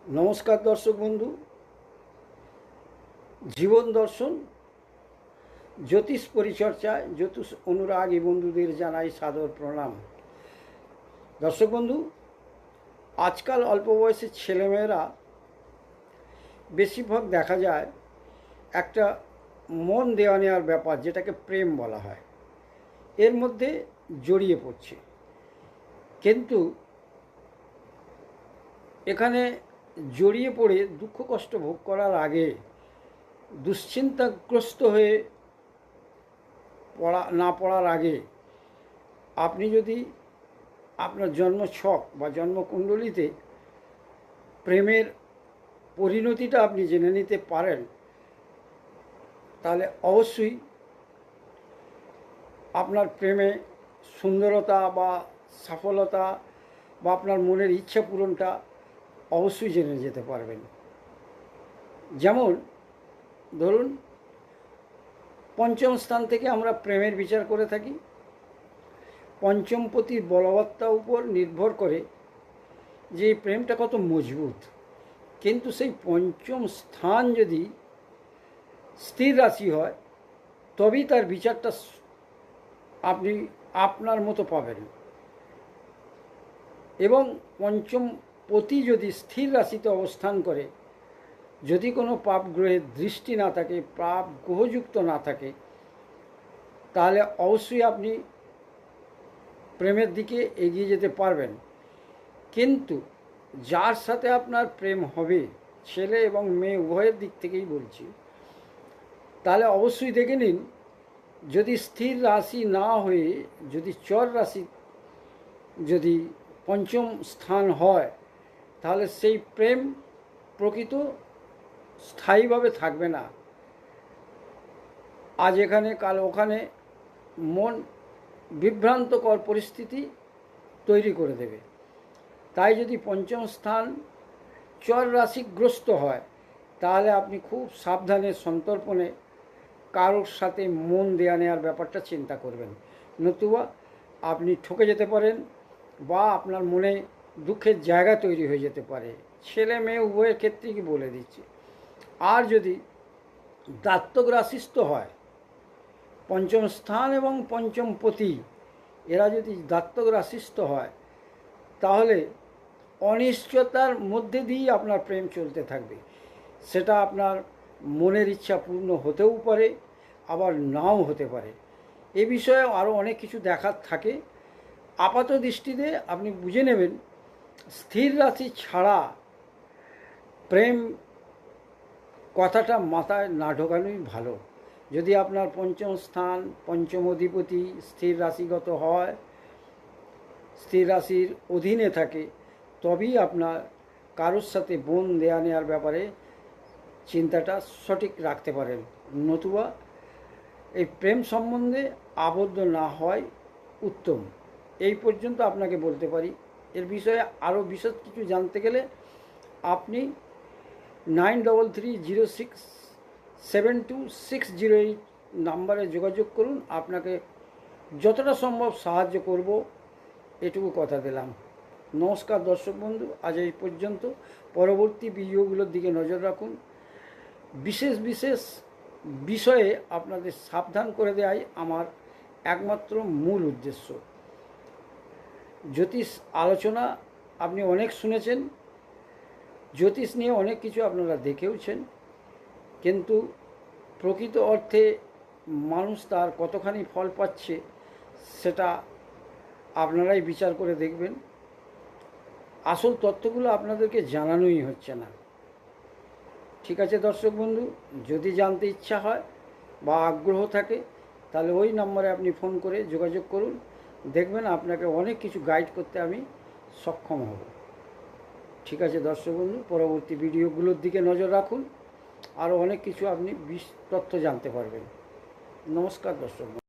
নমস্কার দর্শক বন্ধু, জীবন দর্শন জ্যোতিষ পরিচর্যায় জ্যোতিষ অনুরাগী বন্ধুদের জানাই সাদর প্রণাম। দর্শক বন্ধু, আজকাল অল্প বয়সের ছেলেমেয়েরা বেশিরভাগ দেখা যায় একটা মন দেওয়া নেওয়ার ব্যাপার, যেটাকে প্রেম বলা হয়, এর মধ্যে জড়িয়ে পড়ছে। কিন্তু এখানে জড়িয়ে পড়ে দুঃখ কষ্ট ভোগ করার আগে দুশ্চিন্তাগ্রস্ত হয়ে পড়ার আগে আপনি যদি আপনার জন্মছক বা জন্মকুণ্ডলিতে প্রেমের পরিণতিটা আপনি জেনে নিতে পারেন, তাহলে অবশ্যই আপনার প্রেমে সুন্দরতা বা সফলতা বা আপনার মনের ইচ্ছা পূরণটা অবশ্যই জেনে যেতে পারবেন। যেমন ধরুন, পঞ্চম স্থান থেকে আমরা প্রেমের বিচার করে থাকি। পঞ্চমপতির বলবত্তার উপর নির্ভর করে যে এই প্রেমটা কত মজবুত। কিন্তু সেই পঞ্চম স্থান যদি স্থির রাশি হয়, তবেই তার বিচারটা আপনি আপনার মতো পাবেন। এবং পঞ্চমপতি যদি স্থির রাশিতে অবস্থান করে, যদি কোনো পাপ গ্রহের দৃষ্টি না থাকে, পাপ গ্রহযুক্ত না থাকে, তাহলে অবশ্যই আপনি প্রেমের দিকে এগিয়ে যেতে পারবেন। কিন্তু যার সাথে আপনার প্রেম হবে, ছেলে এবং মেয়ে উভয়ের দিক থেকেই বলছি, তাহলে অবশ্যই দেখে নিন, যদি স্থির রাশি না হয়ে যদি চর রাশি যদি পঞ্চম স্থান হয়, তাহলে সেই প্রেম প্রকৃত স্থায়ীভাবে থাকবে না। আজ এখানে কাল ওখানে মন বিভ্রান্তকর পরিস্থিতি তৈরি করে দেবে। তাই যদি পঞ্চম স্থান চর রাশিগ্রস্ত হয়, তাহলে আপনি খুব সাবধানে সন্তর্পণে কারোর সাথে মন দেয়া নেওয়ার ব্যাপারটা চিন্তা করবেন, নতুবা আপনি ঠকে যেতে পারেন বা আপনার মনে দুঃখের জায়গা তৈরি হয়ে যেতে পারে। ছেলে মেয়ে উভয়ের ক্ষেত্রেই বলে দিচ্ছি। আর যদি দাত্তক রাশিস্থ হয়, পঞ্চম স্থান এবং পঞ্চমপতি এরা যদি দাত্তক রাশিস্থ হয়, তাহলে অনিশ্চয়তার মধ্যে দিয়েই আপনার প্রেম চলতে থাকবে। সেটা আপনার মনের ইচ্ছা পূর্ণ হতেও পারে, আবার নাও হতে পারে। এ বিষয়ে আরও অনেক কিছু দেখার থাকে। আপাত দৃষ্টিতে আপনি বুঝে নেবেন, স্থির রাশি ছাড়া প্রেম কথাটা মাথায় না ঢোকানোই ভালো। যদি আপনার পঞ্চম স্থান পঞ্চম অধিপতি স্থির রাশিগত হয়, স্থির রাশির অধীনে থাকে, তবেই আপনার কারোর সাথে বোন দেয়া নেওয়ার ব্যাপারে চিন্তাটা সঠিক রাখতে পারেন, নতুবা এই প্রেম সম্বন্ধে আবদ্ধ না হয় উত্তম। এই পর্যন্ত আপনাকে বলতে পারি। এর বিষয়ে আরও বিশদ কিছু জানতে গেলে আপনি 9330672608 নাম্বারে যোগাযোগ করুন। আপনাকে যতটা সম্ভব সাহায্য করব, এটুকু কথা দিলাম। নমস্কার দর্শক বন্ধু, আজ এই পর্যন্ত। পরবর্তী ভিডিওগুলোর দিকে নজর রাখুন। বিশেষ বিশেষ বিষয়ে আপনাদের সাবধান করে দেওয়াই আমার একমাত্র মূল উদ্দেশ্য। জ্যোতিষ আলোচনা আপনি অনেক শুনেছেন, জ্যোতিষ নিয়ে অনেক কিছু আপনারা দেখেওছেন, কিন্তু প্রকৃত অর্থে মানুষ তার কতখানি ফল পাচ্ছে সেটা আপনারাই বিচার করে দেখবেন। আসল তথ্যগুলো আপনাদেরকে জানানোই হচ্ছে না। ঠিক আছে দর্শক বন্ধু, যদি জানতে ইচ্ছা হয় বা আগ্রহ থাকে, তাহলে ওই নম্বরে আপনি ফোন করে যোগাযোগ করুন। দেখবেন আপনাকে অনেক কিছু গাইড করতে আমি সক্ষম হব। ঠিক আছে দর্শক বন্ধু, পরবর্তী ভিডিওগুলোর দিকে নজর রাখুন। আরও অনেক কিছু আপনি তথ্য জানতে পারবেন। নমস্কার দর্শক বন্ধু।